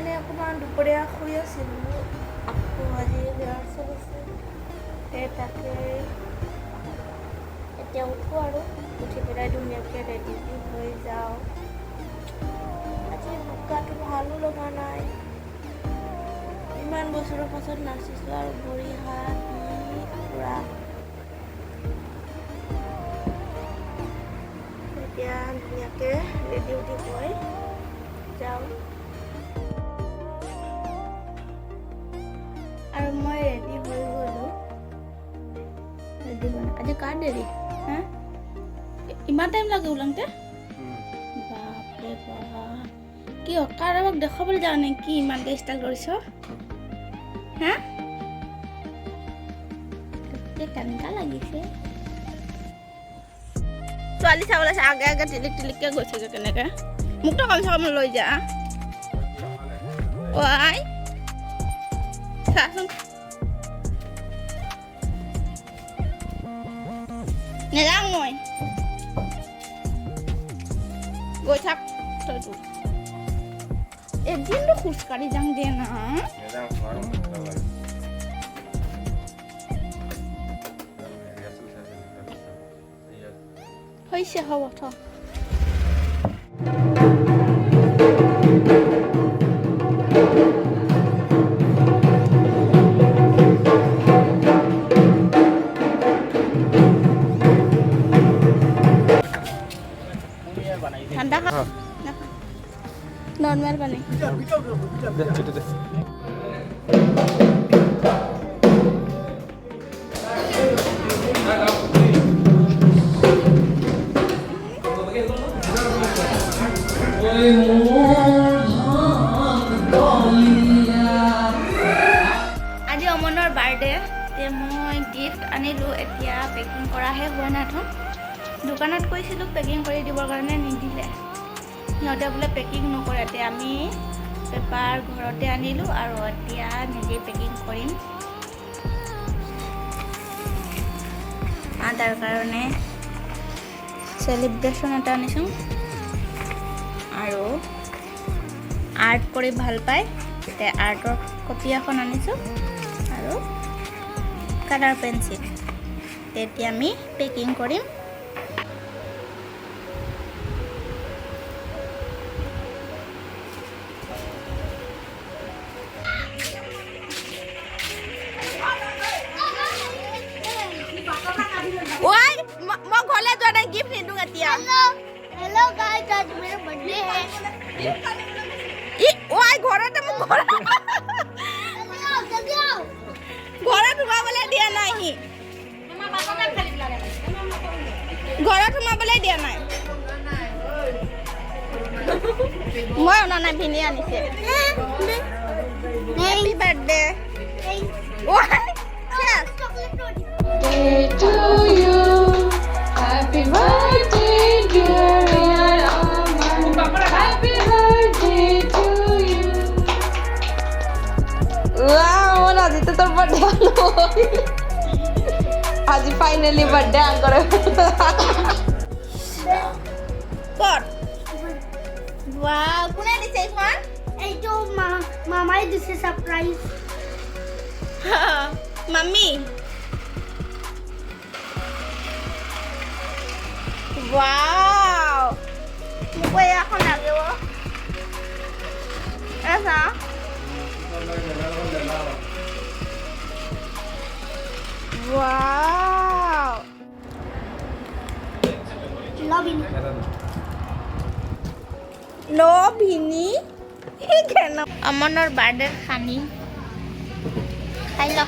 মানে অকণমান দুপৰীয়া শুই আছিলোঁ আকৌ আজি ৰিহাৰ্চেল আছে তাকে এতিয়া উঠোঁ আৰু উঠি পেলাই ধুনীয়াকৈ ৰেডি হৈ যাওঁ আজি গাটো ভালো লগা নাই ইমান বছৰৰ পাছত নাচিছোঁ আৰু ভৰি হাত পূৰা এতিয়া ধুনীয়াকৈ ৰেডি উঠি হৈ যাওঁ আৰু মই ৰেডি হৈ গ'লোঁ ৰেডি হোৱা আজি কাৰ দেৰি হা ইমান টাইম লাগে ওলাওঁতে বাপৰে বাপ কিয় কাৰোবাক দেখাবলৈ যাওঁ নে কি ইমানকৈ ষ্টাইল কৰিছ হা কেনেকুৱা লাগিছে ছোৱালী চাবলৈ আছে আগে আগে টিলিক টিলিককৈ গৈছেগৈ কেনেকৈ মোকতো কমচে কম লৈ যা অ' আই চাচোন নেযাওঁ মই গৈ থাক তইতো এদিনটো খোজকাঢ়ি যাওঁ দিয়ে না হৈছে হ'ব থ ঠাণ্ডা খা নৰ্মেল পানী আজি অমনৰ বাৰ্থডে মই গিফ্ট আনিলোঁ এতিয়া পেকিং কৰাহে হোৱা নাই থোন দোকানত কৈছিলোঁ পেকিং কৰি দিবৰ কাৰণে নিদিলে সিহঁতে বোলে পেকিং নকৰে এতিয়া আমি পেপাৰ ঘৰতে আনিলোঁ আৰু এতিয়া নিজে পেকিং কৰিম তাৰ কাৰণে চেলিব্ৰেশ্যন এটা আনিছোঁ আৰু আৰ্ট কৰি ভাল পায় এতিয়া আৰ্টৰ কপি এখন আনিছোঁ আৰু কালাৰ পেঞ্চিল এতিয়া আমি পেকিং কৰিম मैं घोले जो ना गिफ्ट नहीं दूंगा तिया हेलो गाइस आज मेरा बर्थडे है ई ओए घोड़ा तो मैं घोड़ा जल्दी आओ घोड़ा तुम्हारा बोले दिया नहीं मम्मा बाबा का खाली बुला रहे घोड़ा तुम्हारा बोले दिया नहीं मैं उन्होंने भी नहीं आनी से हैप्पी बर्थडे ओए chess to you. Happy birthday, dear Amar. Happy birthday to you. Wow, আজি তো তোর বার্থডে আজি ফাইনালি বার্থডে আঙ্করে কর ওয়াও কোনে দিছে এখন এই তো মামাই দিছে surprise mummy wow muka ya aku lagi wo esa wow Nobini kenapa Amonor bader khani Hai lo